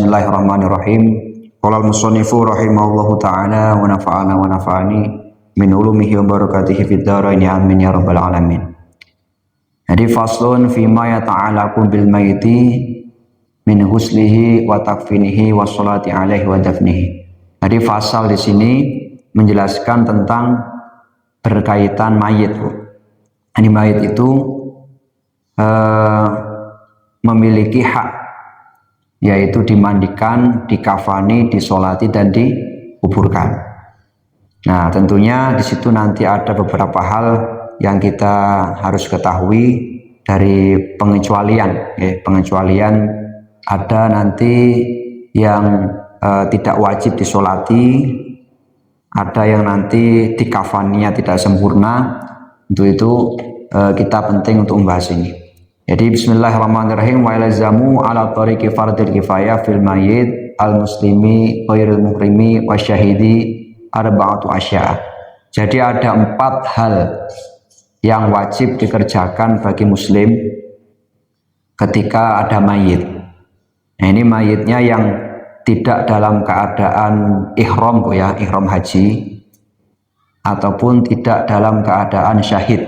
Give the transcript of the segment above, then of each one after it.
Bismillahirrahmanirrahim. Qala al-musannifu rahimahullahu ta'ala wa nafa'ana wa nafa'ani min ulumihi wa barakatihi fid dharain amin ya rabbal alamin. Jadi faslun fima yata'alaku bil maiti min huslihi wa takfinihi wa sholati alaihi wa dafnihi. Jadi fasal di sini menjelaskan tentang berkaitan mayit. Ini mayit itu memiliki hak, yaitu dimandikan, dikafani, disolati, dan dikuburkan. Nah, tentunya di situ nanti ada beberapa hal yang kita harus ketahui dari pengecualian. Pengecualian ada nanti yang tidak wajib disolati, ada yang nanti dikafaninya tidak sempurna. Untuk itu kita penting untuk membahas ini. Jadi bismillahirrahmanirrahim, wa ilazamu ala tariqi fardil kifayah fil mayyit al muslimi ghairil muhrimi wa syahidi arba'atu asya. Jadi ada 4 hal yang wajib dikerjakan bagi muslim ketika ada mayit. Nah, ini mayitnya yang tidak dalam keadaan ihram ihram haji, ataupun tidak dalam keadaan syahid.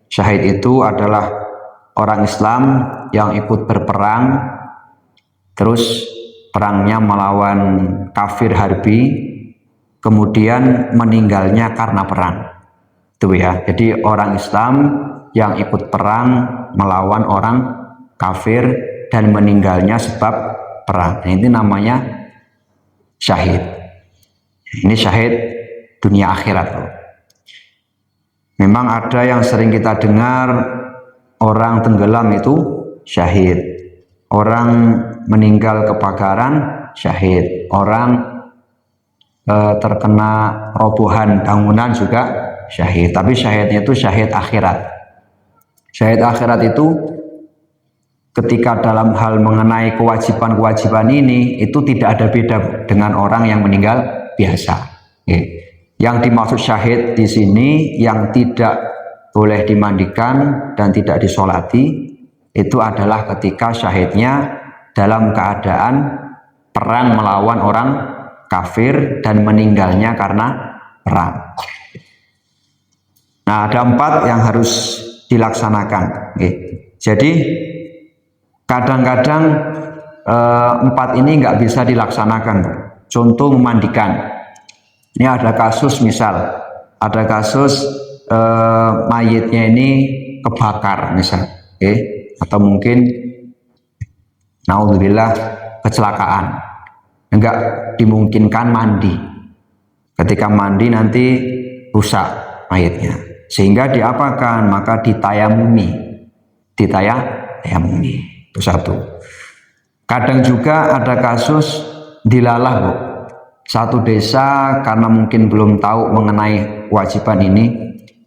Syahid itu adalah orang Islam yang ikut berperang, terus perangnya melawan kafir harbi, kemudian meninggalnya karena perang. Itu ya. Jadi orang Islam yang ikut perang melawan orang kafir dan meninggalnya sebab perang. Nah, ini namanya syahid. Ini syahid dunia akhirat. Memang ada yang sering kita dengar, orang tenggelam itu syahid, orang meninggal kebakaran syahid, orang terkena robohan bangunan juga syahid. Tapi syahidnya itu syahid akhirat. Syahid akhirat itu ketika dalam hal mengenai kewajiban-kewajiban ini, itu tidak ada beda dengan orang yang meninggal biasa. Yang dimaksud syahid di sini yang tidak boleh dimandikan dan tidak disolati, itu adalah ketika syahidnya dalam keadaan perang melawan orang kafir dan meninggalnya karena perang. Nah, ada 4 yang harus dilaksanakan. Jadi kadang-kadang 4 ini nggak bisa dilaksanakan. Contoh memandikan. Ini ada kasus, misal ada kasus mayitnya ini kebakar misal, atau mungkin naudzubillah kecelakaan, enggak dimungkinkan mandi. Ketika mandi nanti rusak mayitnya, sehingga diapakan? Maka ditayamumi. Itu satu. Kadang juga ada kasus dilalah, Bu. Satu desa karena mungkin belum tahu mengenai kewajiban ini,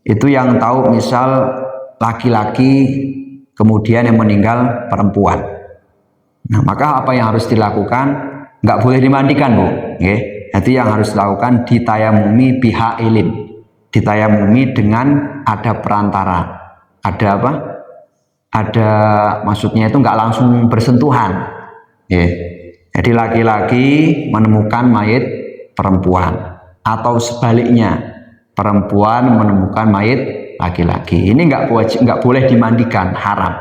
itu yang tahu misal laki-laki, kemudian yang meninggal perempuan. Nah, maka apa yang harus dilakukan? Nggak boleh dimandikan, Bu. Jadi yang harus dilakukan ditayamumi bihailin. Ditayamumi dengan ada perantara. Ada apa? Ada, maksudnya itu nggak langsung bersentuhan. Jadi laki-laki menemukan mayit perempuan, atau sebaliknya perempuan menemukan mayit laki-laki. Ini nggak boleh dimandikan, haram.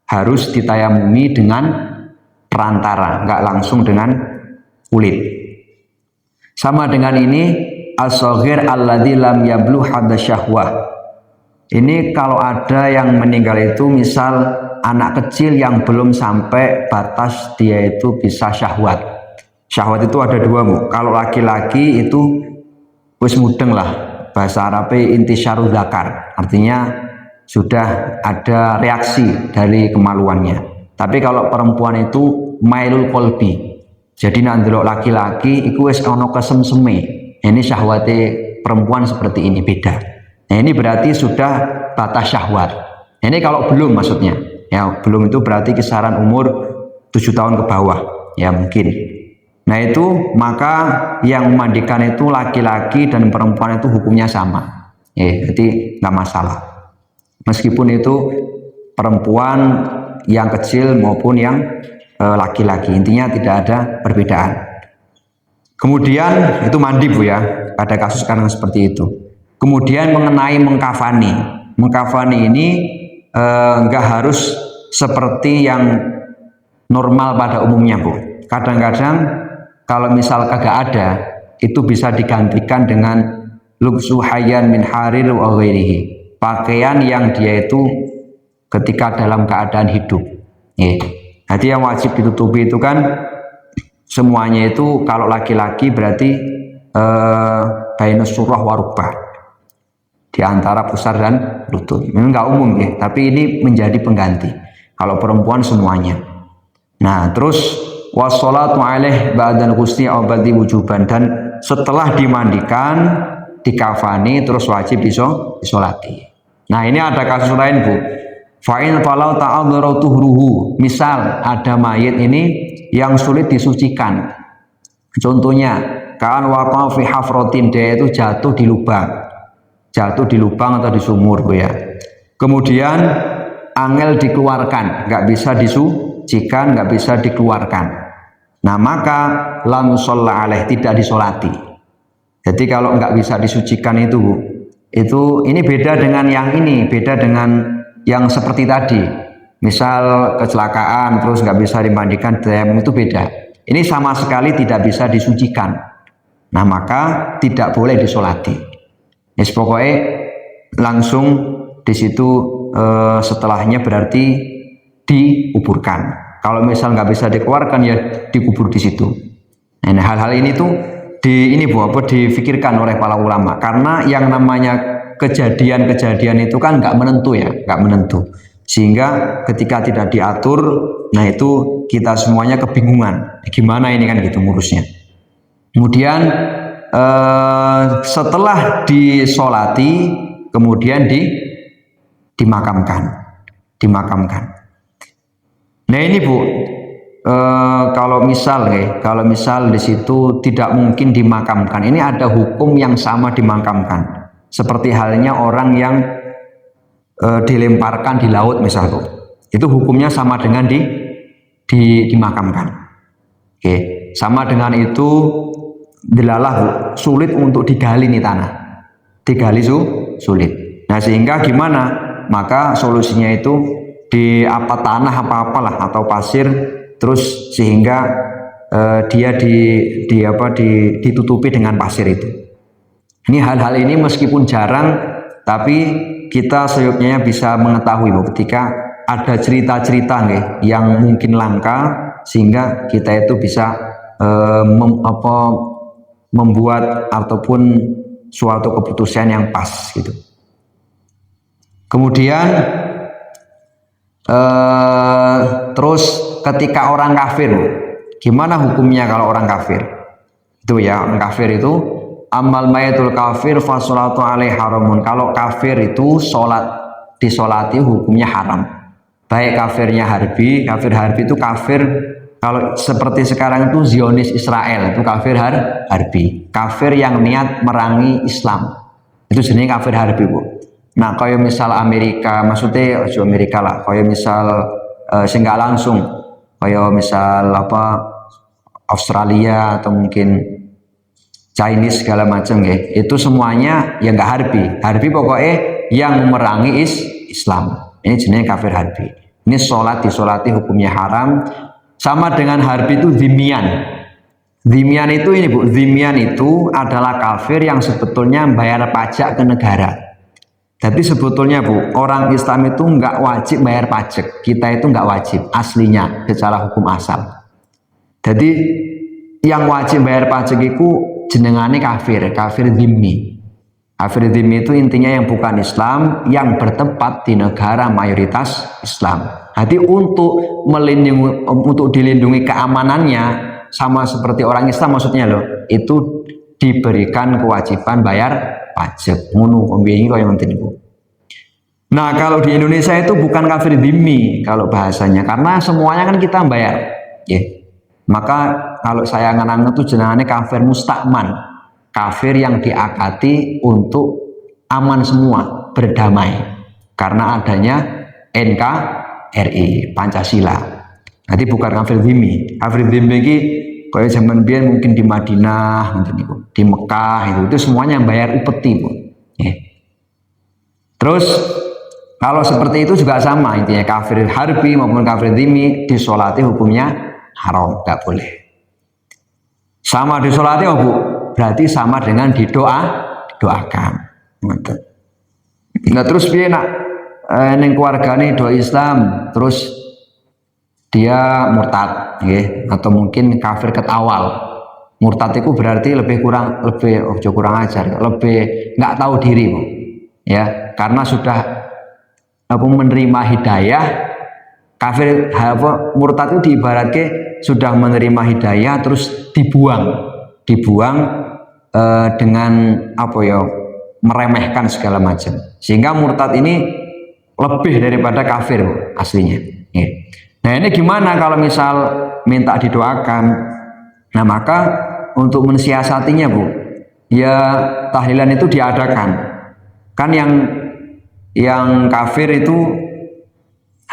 Harus ditayamumi dengan perantara, nggak langsung dengan kulit. Sama dengan ini as-shaghir alladzi lam yablugh hadda syahwah. Ini kalau ada yang meninggal itu misal anak kecil yang belum sampai batas dia itu bisa syahwat. Syahwat itu ada 2, Bu. Kalau laki-laki itu wis mudeng lah. Bahasa Arabnya intisyarul dzakar, artinya sudah ada reaksi dari kemaluannya. Tapi kalau perempuan itu mailul qalbi, jadi nandelok laki-laki iku wis ono kesemseme. Ini syahwate perempuan seperti ini, beda. Nah, ini berarti sudah batas syahwat. Ini kalau belum, maksudnya ya belum itu berarti kisaran umur 7 tahun ke bawah ya mungkin. Nah, itu maka yang memandikan itu laki-laki dan perempuan itu hukumnya sama. Jadi nggak masalah. Meskipun itu perempuan yang kecil maupun yang laki-laki. Intinya tidak ada perbedaan. Kemudian itu mandi Bu ya, ada kasus sekarang seperti itu. Kemudian mengenai mengkafani. Mengkafani ini enggak harus seperti yang normal pada umumnya Bu. Kadang-kadang kalau misal kagak ada, itu bisa digantikan dengan lubsu hayyan min harir wa ghairihi. Pakaian yang dia itu ketika dalam keadaan hidup. Jadi yang wajib ditutupi itu kan semuanya itu, kalau laki-laki berarti bainus surah warubah, di antara pusar dan lutut. Memang nggak umum ya, tapi ini menjadi pengganti. Kalau perempuan semuanya. Nah, terus wassalatu alaih ba'dal ghusli aw ba'di wujuban, dan setelah dimandikan, dikafani, terus wajib disolati. Nah, ini ada kasus lain Bu. Fa'in falau ta'adzara tuhruhu. Misal ada mayit ini yang sulit disucikan. Contohnya, kan waqa fi hafratin, dia itu jatuh di lubang. Jatuh di lubang atau di sumur Bu ya. Kemudian angel dikeluarkan, nggak bisa disucikan, nggak bisa dikeluarkan. Nah, maka lam shalla alaih, tidak disolati. Jadi kalau nggak bisa disucikan itu Bu, ini beda dengan yang ini, beda dengan yang seperti tadi. Misal kecelakaan terus nggak bisa dimandikan, itu beda. Ini sama sekali tidak bisa disucikan. Nah, maka tidak boleh disolati. Pokoknya langsung di situ setelahnya berarti dikuburkan. Kalau misal nggak bisa dikeluarkan ya dikubur di situ. Nah, hal-hal ini tuh difikirkan oleh para ulama, karena yang namanya kejadian-kejadian itu kan nggak menentu ya, nggak menentu. Sehingga ketika tidak diatur, nah itu kita semuanya kebingungan. Gimana ini kan gitu ngurusnya. Kemudian setelah disolati, kemudian dimakamkan. Nah ini Bu, kalau misal di situ tidak mungkin dimakamkan, ini ada hukum yang sama dimakamkan. Seperti halnya orang yang dilemparkan di laut misal Bu, itu hukumnya sama dengan dimakamkan. Oke, sama dengan itu. Dilalah Bu, sulit untuk digali nih tanah, digali sulit. Nah, sehingga gimana? Maka solusinya itu di tanah apa-apalah atau pasir, terus sehingga dia ditutupi dengan pasir itu. Ini hal-hal ini meskipun jarang, tapi kita seyuknya bisa mengetahui Bu, ketika ada cerita-cerita yang mungkin langka, sehingga kita itu bisa membuat ataupun suatu keputusan yang pas gitu. Kemudian terus ketika orang kafir, gimana hukumnya kalau orang kafir? Itu ya, orang kafir itu amal mayatul kafir fa sholatu alaihi haramun. Kalau kafir itu disolati hukumnya haram. Baik kafirnya harbi, kafir harbi itu kafir. Kalau seperti sekarang itu Zionis Israel, itu kafir harbi. Kafir yang niat merangi Islam, itu jenis kafir harbi Bu. Nah, kayak misal Amerika, maksudnya Amerika lah, kayak misal nggak langsung, kayak misal Australia atau mungkin Chinese segala macam itu semuanya ya nggak harbi. Harbi pokoknya yang memerangi Islam. Ini jenis kafir harbi. Ini disolati hukumnya haram. Sama dengan harbi itu zimian. Zimian itu ini Bu, zimian itu adalah kafir yang sebetulnya bayar pajak ke negara. Tapi sebetulnya Bu, orang Islam itu nggak wajib bayar pajak. Kita itu nggak wajib aslinya secara hukum asal. Jadi yang wajib bayar pajak itu jenengane kafir zimmi. Kafir zimmi itu intinya yang bukan Islam, yang bertempat di negara mayoritas Islam. Jadi untuk dilindungi keamanannya, sama seperti orang Islam maksudnya loh, itu diberikan kewajiban bayar pajak. Nah, kalau di Indonesia itu bukan kafir dhimmi kalau bahasanya, karena semuanya kan kita bayar. Maka kalau saya ngenang itu jenengannya kafir mustakman, kafir yang diakati untuk aman semua, berdamai karena adanya NKRI Pancasila. Jadi bukan kafir dhimmi. Kafir dhimmi ini kalau zaman biyen mungkin di Madinah, di Mekah itu semuanya yang bayar upeti, Bu. Ya. Terus kalau seperti itu juga sama intinya, kafir harbi maupun kafir dhimmi disolati hukumnya haram, nggak boleh. Sama disolati, Bu, berarti sama dengan didoakan. Nah terus piye nak neng keluargane do Islam terus dia murtad, atau mungkin kafir ketawal. Murtad itu berarti lebih kurang ajar, lebih nggak tahu diri, Bu. Ya, karena sudah menerima hidayah. Kafir murtad itu diibaratkan sudah menerima hidayah terus dibuang dengan meremehkan segala macam, sehingga murtad ini lebih daripada kafir, Bu, aslinya. Ya. Nah ini gimana kalau misal minta didoakan? Nah maka untuk mensiasatinya, Bu, ya tahlilan itu diadakan. Kan yang kafir itu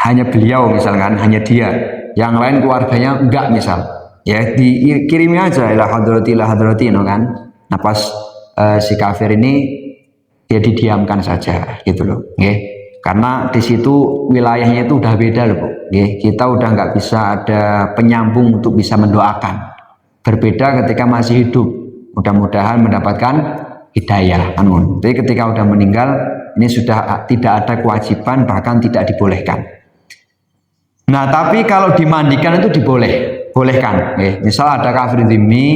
hanya beliau misalkan, hanya dia, yang lain keluarganya enggak misal. Ya dikirimi aja ila hadrati kan. Nah pas si kafir ini dia didiamkan saja gitu loh, karena di situ wilayahnya itu udah beda loh, Bu. Kita udah nggak bisa ada penyambung untuk bisa mendoakan. Berbeda ketika masih hidup, mudah-mudahan mendapatkan hidayah. Jadi ketika udah meninggal ini sudah tidak ada kewajiban, bahkan tidak dibolehkan. Nah tapi kalau dimandikan itu bolehkan. Misal ada kafir dhimmi,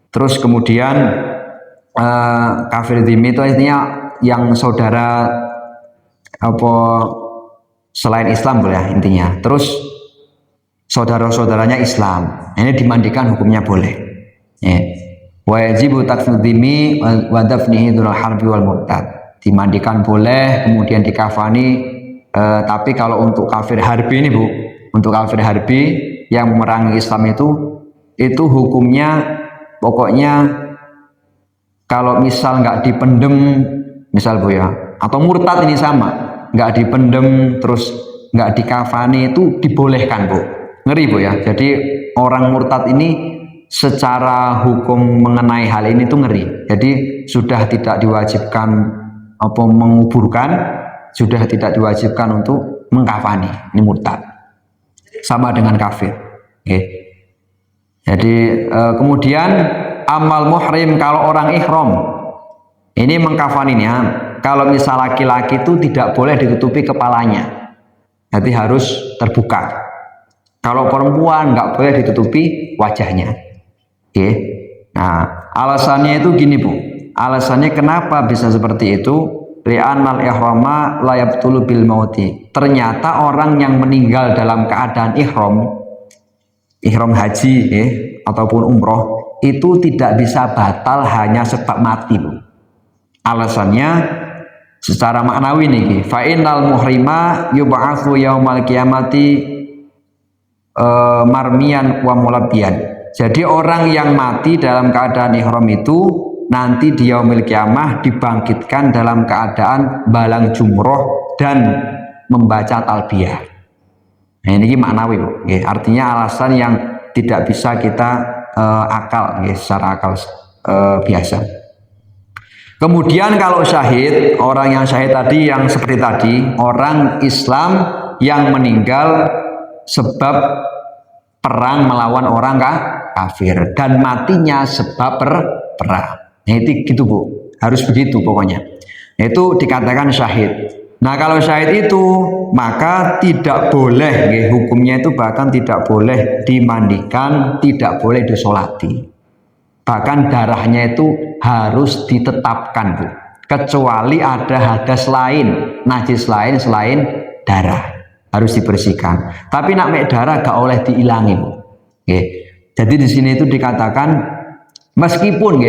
terus kemudian kafir dhimmi itu artinya yang saudara selain Islam, boleh intinya. Terus saudara-saudaranya Islam, ini dimandikan hukumnya boleh. Wajibu takfir dhimmi wa dafnihi dzul harbi wal murtad. Dimandikan boleh, kemudian dikafani. Tapi kalau untuk kafir harbi ini, Bu, untuk kafir harbi yang memerangi Islam itu hukumnya pokoknya kalau misal nggak dipendem, misal, Bu, ya, atau murtad ini sama, nggak dipendem terus nggak dikafani itu dibolehkan, Bu. Ngeri, Bu, ya. Jadi orang murtad ini secara hukum mengenai hal ini tuh ngeri. Jadi sudah tidak diwajibkan menguburkan, sudah tidak diwajibkan untuk mengkafani. Ini murtad, sama dengan kafir. Jadi kemudian amal muhrim, kalau orang ihram ini mengkafaninya, kalau misal laki-laki itu tidak boleh ditutupi kepalanya, jadi harus terbuka. Kalau perempuan nggak boleh ditutupi wajahnya. Nah alasannya itu gini, Bu. Alasannya kenapa bisa seperti itu? Li'anal ihrama la yabtulu bil mauti. Ternyata orang yang meninggal dalam keadaan ihram haji ataupun umroh itu tidak bisa batal hanya sebab mati, Bu. Alasannya secara maknawi nih, fa innal muhrima yub'atsu yaumal qiyamati marmian wa mulabbiyan. Jadi orang yang mati dalam keadaan ihram itu nanti di yaumil kiamah dibangkitkan dalam keadaan balang jumroh dan membaca talbiyah. Nah ini maknawi, Bu. Artinya alasan yang tidak bisa kita akal, secara akal biasa. Kemudian kalau syahid, orang yang syahid tadi yang seperti tadi, orang Islam yang meninggal sebab perang melawan orang kafir dan matinya sebab perang. Nah itu gitu, Bu, harus begitu pokoknya. Itu dikatakan syahid. Nah kalau syahid itu maka tidak boleh, hukumnya itu bahkan tidak boleh dimandikan, tidak boleh disolati. Bahkan darahnya itu harus ditetapkan, Bu, kecuali ada hadas lain, najis lain selain darah, harus dibersihkan. Tapi nak mek darah gak oleh diilangi, Bu. Jadi di sini itu dikatakan meskipun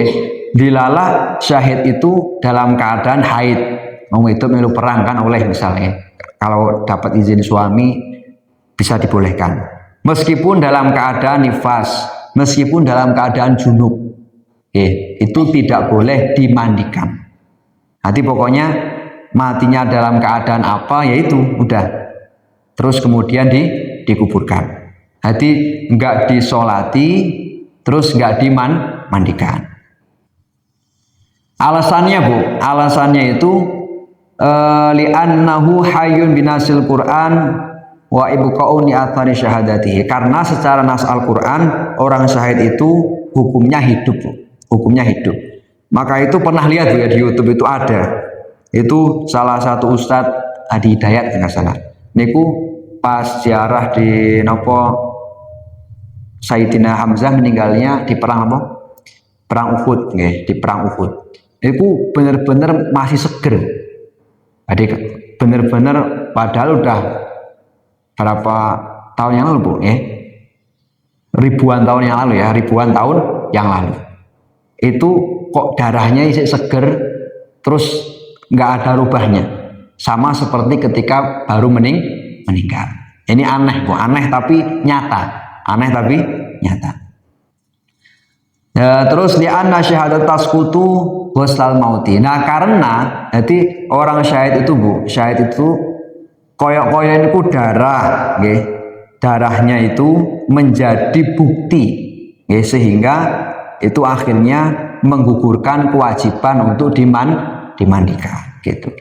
dilalah syahid itu dalam keadaan haid, mau itu melu perang kan oleh, misalnya kalau dapat izin suami bisa dibolehkan. Meskipun dalam keadaan nifas, meskipun dalam keadaan junub, itu tidak boleh dimandikan. Nanti pokoknya matinya dalam keadaan apa, yaitu udah terus kemudian dikuburkan. Jadi enggak disolati, terus enggak dimandikan. Alasannya Bu, alasannya itu li'annahu hayyun binasil Quran wa ibqa'u li athari syahadatihi. Karena secara nas Al-Qur'an orang syahid itu hukumnya hidup, Bu. Hukumnya hidup. Maka itu pernah lihat Bu ya, di YouTube itu ada. Itu salah satu Ustadz Hadi Hidayat nggak salah. Niku pas ziarah di nopo Sayyidina Hamzah meninggalnya di perang apa? Perang Uhud, nggih, di perang Uhud. Niku bener-bener masih seger. Jadi bener-bener padahal udah berapa tahun yang lalu Bu, ribuan tahun yang lalu ya, ribuan tahun yang lalu. Itu kok darahnya isi seger, terus nggak ada rubahnya, sama seperti ketika baru meninggal. Ini aneh Bu, aneh tapi nyata, aneh tapi nyata. Ya, terus li'anna syahadat tasqutu ghuslal mauti. Nah karena jadi orang syahid itu Bu, syahid itu koyok-koyok itu darah, darahnya itu menjadi bukti, sehingga itu akhirnya menggugurkan kewajiban untuk dimandikan, gitu.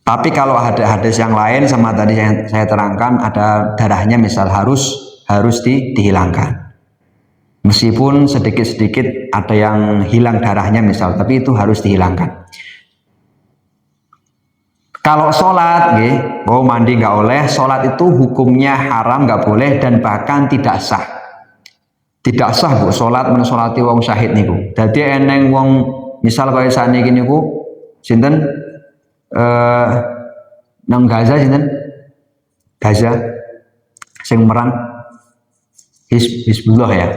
Tapi kalau ada hadis yang lain sama tadi yang saya terangkan, ada darahnya misal harus dihilangkan. Meskipun sedikit-sedikit ada yang hilang darahnya misal, tapi itu harus dihilangkan. Kalau sholat, mandi nggak oleh, sholat itu hukumnya haram, nggak boleh, dan bahkan tidak sah. Tidak sah Bu, sholat mensolati wong syahid niku. Jadi eneng wong misal kaya saniki niku sinten nang Gaza sinten? Gaza sing merang Hizbullah ya.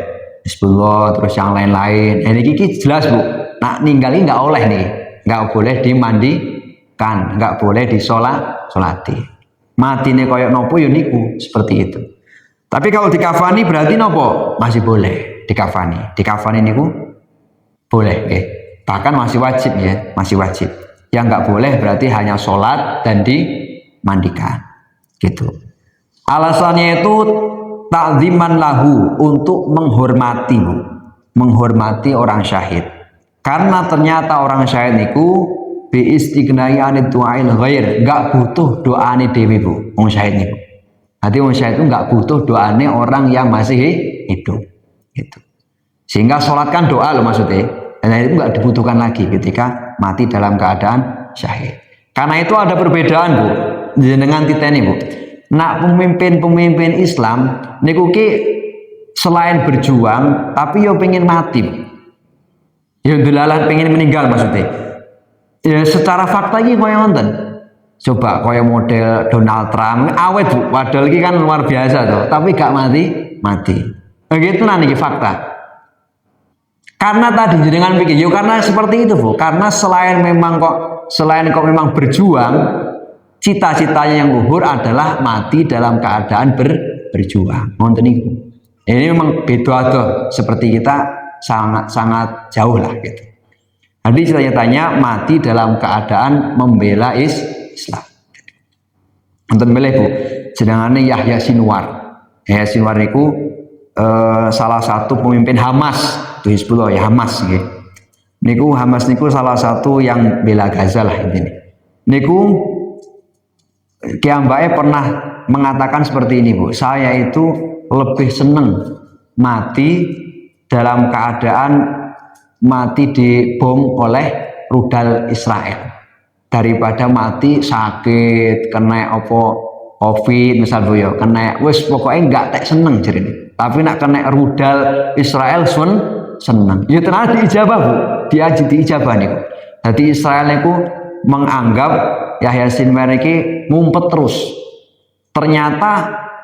Hizbullah terus yang lain-lain. Ini jelas Bu. Nak ninggali nggak oleh nih, nggak boleh dimandikan, nggak boleh disolati. Mati nih koyok nopo yuniku seperti itu. Tapi kalau dikafani berarti nopo masih boleh dikafani. Dikafani niku boleh, bahkan masih wajib ya, masih wajib. Yang nggak boleh berarti hanya sholat dan dimandikan, gitu. Alasannya itu ta'ziman lahu, untuk menghormati orang syahid. Karena ternyata orang syahid niku bi istighnai anid du'ail ghair, enggak butuh doane dewi Bu, wong syahid niku. Jadi wong syahid itu enggak butuh doane orang yang masih hidup, gitu. Sehingga sholat kan doa loh maksudnya. Dan itu enggak dibutuhkan lagi ketika mati dalam keadaan syahid. Karena itu ada perbedaan Bu dengan titeni Bu. Nak pemimpin Islam niku ki selain berjuang tapi yo pengen mati. Yo delalah pengen meninggal maksudnya. Ya secara fakta iki koyo wonten. Coba koyo model Donald Trump awet Bu, padahal iki kan luar biasa toh, tapi gak mati. Begitu nah niki fakta. Karena tadi jenengan pikir, yo karena seperti itu Bu, karena selain kok memang berjuang, cita-citanya yang luhur adalah mati dalam keadaan berjuang. Ngonten niku. Ini memang beda tuh, seperti kita sangat jauh lah gitu. Jadi cita-citanya mati dalam keadaan membela Islam. Nonton milih Bu, jenengane Yahya Sinwar. Yahya Sinwar niku salah satu pemimpin Hamas, itu Hizbullah ya, Hamas gitu. Niku Hamas niku salah satu yang bela Gaza lah intinya. Niku Kiambae pernah mengatakan seperti ini Bu, saya itu lebih seneng mati dalam keadaan mati dibom oleh rudal Israel daripada mati sakit kena COVID misal Bu ya, kena wis pokoknya enggak tak seneng jadi. Tapi nak kena rudal Israel seneng. Ya ternyata diijabah Bu, diijabah niku. Jadi Israel niku menganggap Yahya Sinwar iki ngumpet terus. Ternyata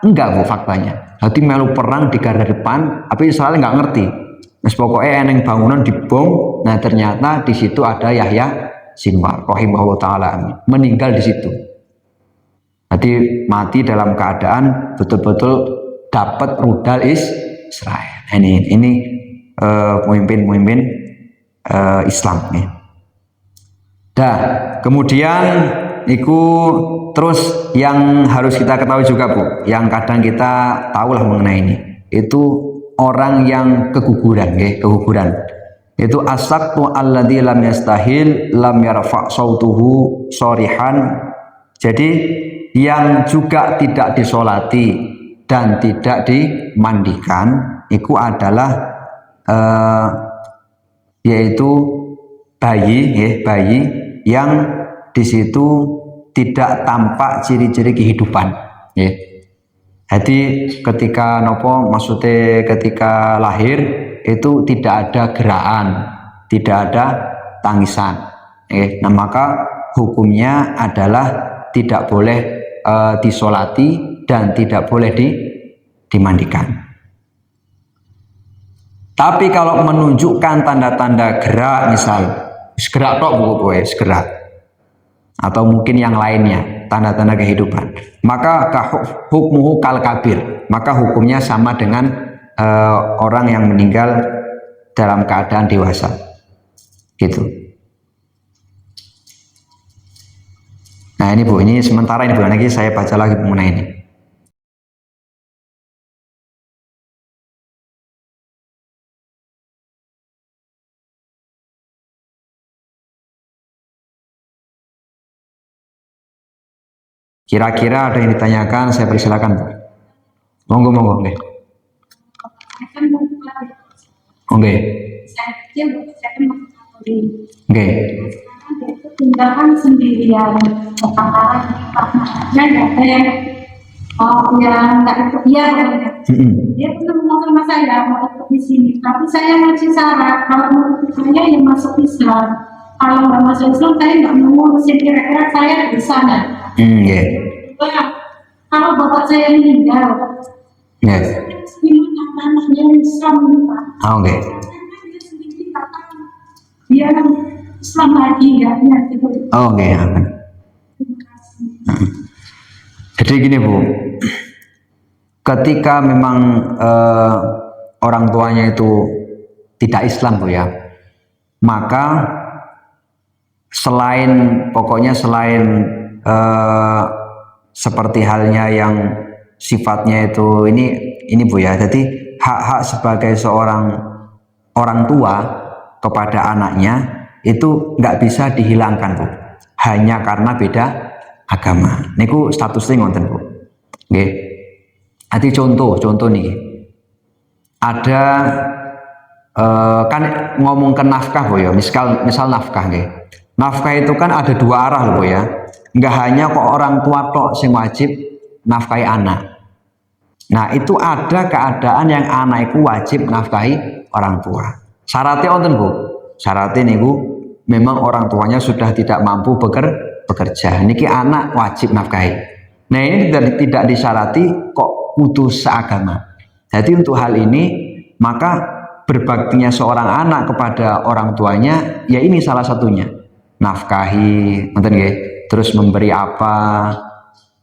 enggak Bu faktanya. Jadi melu perang di garda depan, tapi Israel enggak ngerti. Mas pokoknya eneng bangunan dibom. Nah ternyata di situ ada Yahya Sinwar, rahimahullah taala, meninggal di situ. Jadi mati dalam keadaan betul-betul dapat rudal Israel. Ini pemimpin Islam nih. Dah, kemudian iku terus yang harus kita ketahui juga Bu, yang kadang kita tahulah mengenai ini, itu orang yang keguguran, keguguran. Itu asaqtu alladzi lam yastahil lam yarfa sautuhu sorihan. Jadi yang juga tidak disolati dan tidak dimandikan itu adalah yaitu bayi yang di situ tidak tampak ciri-ciri kehidupan. Jadi ketika maksudnya ketika lahir itu tidak ada gerakan, tidak ada tangisan. Nah maka hukumnya adalah tidak boleh disolati dan tidak boleh dimandikan. Tapi kalau menunjukkan tanda-tanda gerak, misal gerak tok gerak, atau mungkin yang lainnya tanda-tanda kehidupan, maka hukmuhu kal kabir, maka hukumnya sama dengan orang yang meninggal dalam keadaan dewasa, gitu. Nah ini Bu, ini sementara ini Bu, nanti saya baca lagi mengenai ini. Kira-kira ada yang ditanyakan, saya persilakan Bu. Monggo. Oke. Oke. Tinggalkan sendirian, yang nggak ikut dia, dia pernah ngomong sama saya mau ikut di sini, tapi saya masih syarat kalau mau ikut saya yang masuk Islam, kalau nggak masuk Islam saya nggak mau ngurusin, kira-kira saya di sana. Kalau bapak saya meninggal, anaknya Islam, Oke. Dia Islam lagi ya, gitu. Oke. Jadi gini Bu, ketika memang orang tuanya itu tidak Islam Bu ya, maka selain seperti halnya yang sifatnya itu ini Bu ya, jadi hak-hak sebagai seorang orang tua kepada anaknya itu nggak bisa dihilangkan Bu, hanya karena beda agama. Niku statusnya ngonten Bu. Nggih. Ati contoh nih. Ada kan ngomong ke nafkah Bu ya, misal nafkah nggih. Nafkah itu kan ada dua arah loh Bu ya. Nggak hanya kok orang tua tok sing wajib nafkahi anak. Nah, itu ada keadaan yang anak itu wajib nafkahi orang tua. Syaratnya wonten Bu. Syaratnya niku memang orang tuanya sudah tidak mampu bekerja. Niki anak wajib nafkahi. Nah, ini tidak disyarati kok putus seagama. Jadi untuk hal ini maka berbaktinya seorang anak kepada orang tuanya ya ini salah satunya. Nafkahi, ngoten nggih. Terus memberi apa?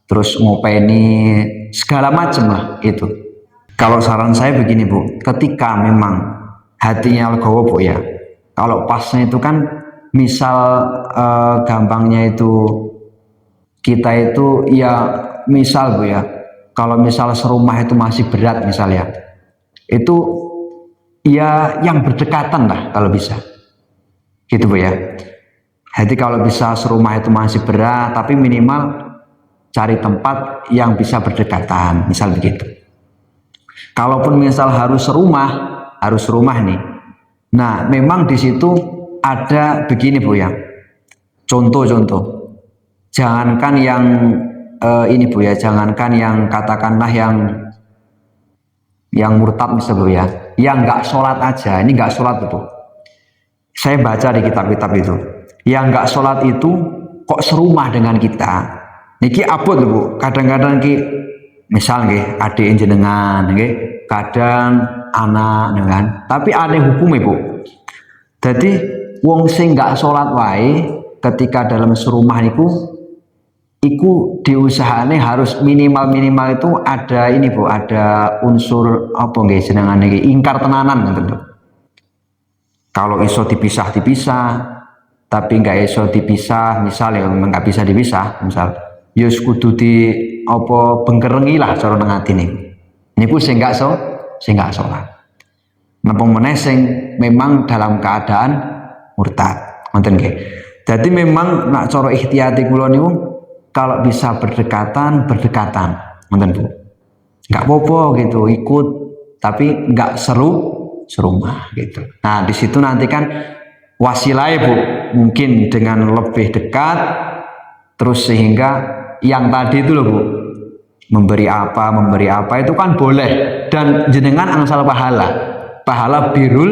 Terus ngopeni segala macam lah itu. Kalau saran saya begini Bu, ketika memang hatinya legowo Bu ya, kalau pasnya itu kan misal gampangnya itu kita itu ya misal Bu ya, kalau misal serumah itu masih berat misalnya, itu ya yang berdekatan lah kalau bisa, gitu Bu ya. Jadi kalau bisa serumah itu masih berat, tapi minimal cari tempat yang bisa berdekatan, misal begitu. Kalaupun misal harus serumah nih. Nah, memang di situ ada begini Bu ya. Contoh. Jangankan yang ini Bu ya, jangankan yang katakanlah yang murtad misal Bu ya, yang nggak sholat aja, ini nggak sholat Bu. Saya baca di kitab-kitab itu, yang nggak sholat itu kok serumah dengan kita. Niki abot Bu, kadang-kadang ki misal nggih adik jenengan nggih, kadang anak dengan, tapi ada hukumnya Bu. Jadi wong sing nggak sholat wae ketika dalam serumah iku diusahane harus minimal itu ada ini Bu, ada unsur apa nggih jenengane iki ingkar tenanan ngoten. Kalau iso dipisah, tapi nggak iso dipisah, misal ya memang nggak bisa dipisah, misal ya kudu di apa bengkerengi lah cara nang atine. Niku sing nggak salat. Napa meneh sing memang dalam keadaan murtad. Ngoten nggih. Jadi memang nak cara ikhtiyati kula niku kalau bisa berdekatan, ngoten Bu. Nggak apa-apa gitu, ikut tapi nggak serumah gitu. Nah, di situ nanti kan wasilahnya Bu, mungkin dengan lebih dekat terus sehingga yang tadi itu loh Bu, memberi apa itu kan boleh dan jenengan angsal pahala birrul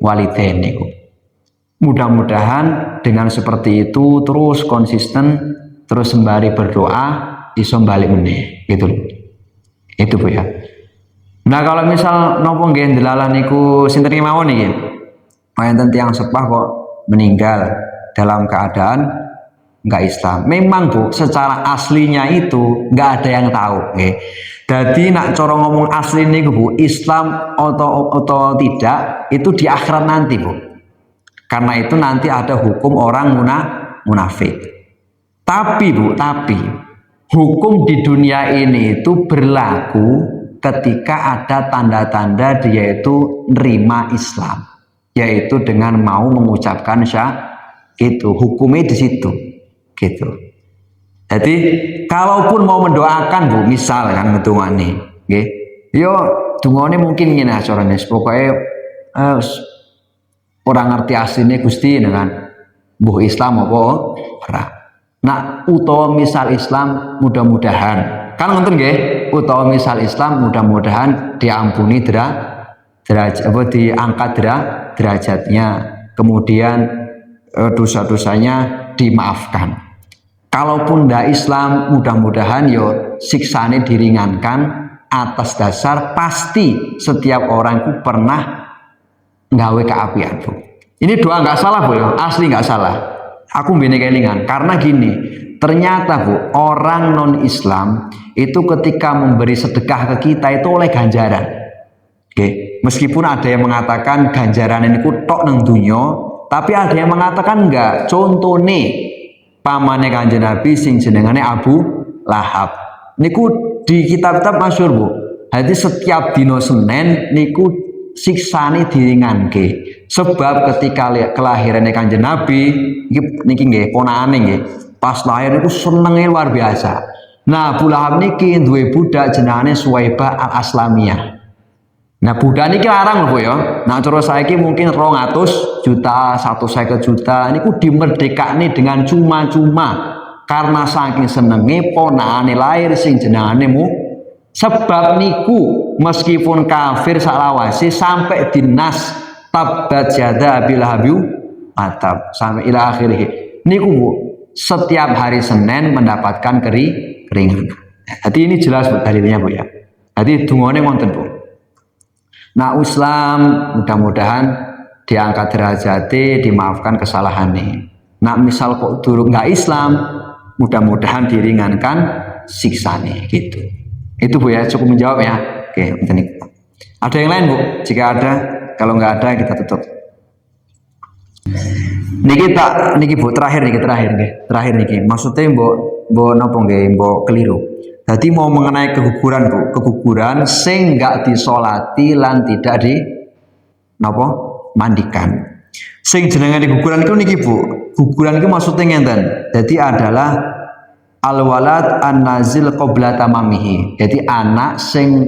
walidain niku. Mudah-mudahan dengan seperti itu terus konsisten, terus sembari berdoa iso balik meneh gitu loh. Itu Bu ya. Nah kalau misal nopo nggih ndelalah niku sinten mawon niki. Enten tiyang sepah kok meninggal dalam keadaan nggak Islam. Memang Bu, secara aslinya itu nggak ada yang tahu nggih. Jadi nak cara ngomong asli niku Bu, Islam atau tidak itu di akhirat nanti Bu. Karena itu nanti ada hukum orang munafik. Tapi Bu, hukum di dunia ini itu berlaku ketika ada tanda-tanda dia itu nerima Islam, yaitu dengan mau mengucapkan itu hukumnya di situ, gitu. Jadi kalaupun mau mendoakan Bu, misal kan ngedongane, nggih, yo dungane mungkin ngene acarane, pokoknya orang ngerti aslinya Gusti dengan mbuh Islam apa ora. Nah, utawa misal Islam mudah-mudahan kan ngoten nggih, utawa misal Islam mudah-mudahan diampuni derajat apa diangkat derajatnya, kemudian dosa-dosanya dimaafkan. Kalaupun ndak Islam mudah-mudahan yo siksane diringankan atas dasar pasti setiap orang itu pernah nggawe keapian Bu. Ini doa nggak salah Bu ya, asli nggak salah. Aku mbene kelingan karena gini, ternyata Bu, orang non-Islam itu ketika memberi sedekah ke kita itu oleh ganjaran. Oke, meskipun ada yang mengatakan ganjaran ini tok nang dunya, tapi ada yang mengatakan enggak. Contoh nih, pamane Kanjeng Nabi sing jenengane Abu Lahab. Niku di kitab-kitab masyhur Bu. Jadi setiap dino Senin niku siksane diringanke. Sebab ketika kelahirannya Kanjeng Nabi niki nggih ponakane nggih, pas lahir itu senenge luar biasa. Nah, Abu Lahab niki duwe budak jenengane Suwaibah Al-Aslamiyah. Nah, budak niki larang lho ya. Nah, cara saiki mungkin 200 juta, 150 juta niku dimerdekakne dengan cuma-cuma karena saking senenge ponakane lahir sing jenengane sebab niku meskipun kafir salawase sampai dinas tabat jada bilahabiu atap sampai ila akhirih niku Bu, setiap hari Senin mendapatkan keringanan. Jadi ini jelas Bu dalilnya Bu ya. Jadi dungane wonten Bu. Nah Islam mudah-mudahan diangkat derajate, dimaafkan kesalahannya. Nah misal kok durung nggak Islam, mudah-mudahan diringankan siksane gitu. Itu Bu ya, cukup menjawab ya. Oke, ini. Ada yang lain Bu? Jika ada, kalau nggak ada kita tutup. Niki Bu terakhir niki. Maksudnya mbok napa nggih, mbok keliru. Jadi mau mengenai keguguran Bu, keguguran sing nggak disolati lan tidak di napa mandikan. Sing jenenge guguran itu niki Bu. Guguran itu maksudnya ngenten. Jadi adalah al-walad an-nazil qabla tamamihi. Jadi anak sing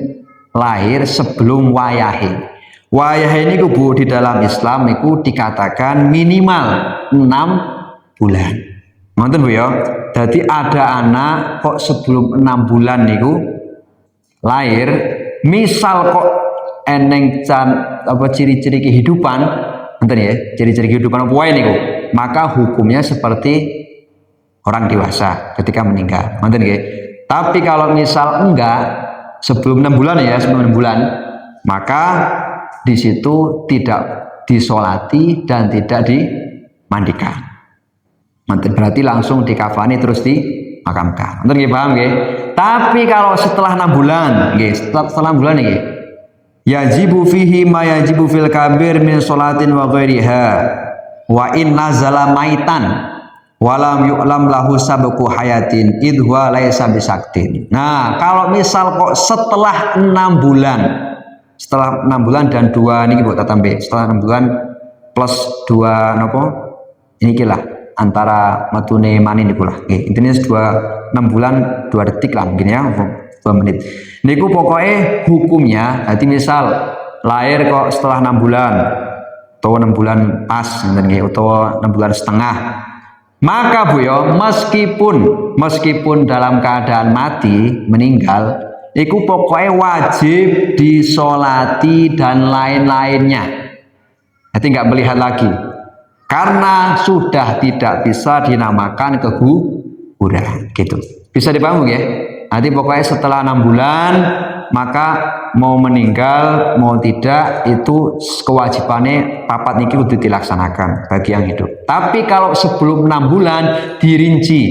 lahir sebelum wayahe. Wayahe niku Bu di dalam Islam niku dikatakan minimal 6 bulan. Ngoten Bu ya. Jadi ada anak kok sebelum 6 bulan niku lahir, misal kok eneng ciri-ciri kehidupan, ngoten ya, ciri-ciri kehidupan apa wae niku, maka hukumnya seperti orang dewasa ketika meninggal. Ngoten nggih. Tapi kalau misal enggak sebelum 6 bulan ya, sebelum 6 bulan, maka di situ tidak disolati dan tidak dimandikan. Berarti langsung dikafani terus dimakamkan. Ngoten nggih, paham nggih? Tapi kalau setelah 6 bulan, nggih, setelah 6 bulan nggih, yajibu fihi ma yajibu fil kabir min sholatin wa ghairiha. wa in nazala maitan walam yu'lam lahu sabqu hayatin idhuwa laisa bisaktin. Nah, kalau misal kok setelah 6 bulan, setelah 6 bulan dan 2 niki mbok tambah, setelah 6 bulan plus 2 napa? Niki lah antara metune mani niku lah. Nggih, intine 6 bulan 2 detik lah mungkin ya, 2 menit. Niku pokoknya hukumnya, jadi misal lahir kok setelah 6 bulan atau 6 bulan pas atau 6 bulan setengah, maka Bu yo meskipun dalam keadaan mati meninggal, iku pokoknya wajib disolati dan lain-lainnya. Jadi nggak melihat lagi, karena sudah tidak bisa dinamakan keguguran gitu. Bisa dipahami ya? Nanti pokoknya setelah 6 bulan maka mau meninggal mau tidak itu kewajibannya papat niki kudu dilaksanakan bagi yang hidup. Tapi kalau sebelum 6 bulan dirinci,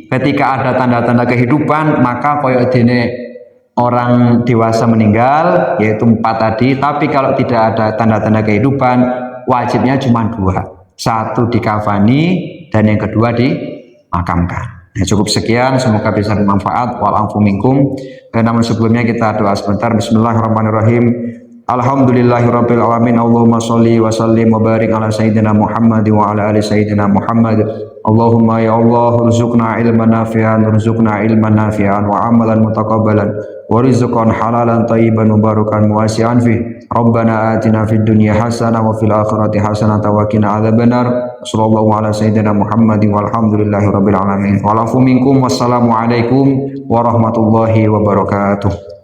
ketika ada tanda-tanda kehidupan maka koyo dene orang dewasa meninggal yaitu 4 tadi. Tapi kalau tidak ada tanda-tanda kehidupan wajibnya cuma 2, 1 dikafani dan yang kedua dimakamkan. Nah, cukup sekian, semoga bisa bermanfaat. Wa'alafu minkum. Namun sebelumnya kita doa sebentar. Bismillahirrahmanirrahim. Alhamdulillahirabbil alamin. Allahumma sholli wa sallim wa barik ala sayyidina Muhammad wa ala ali sayyidina Muhammad. Allahumma ya Allah, rzuqna ilman nafi'an, wa amalan mutaqabbalan, wa rizqan halalan thayyiban mubarakan wasi'an fi. Rabbana atina fid dunya hasanah wa fil akhirati hasanah wa qina adzabannar. Sallallahu ala sayyidina Muhammadin walhamdulillahi rabbil alamin. Wa'alafu minkum. Wassalamu alaikum warahmatullahi wabarakatuh.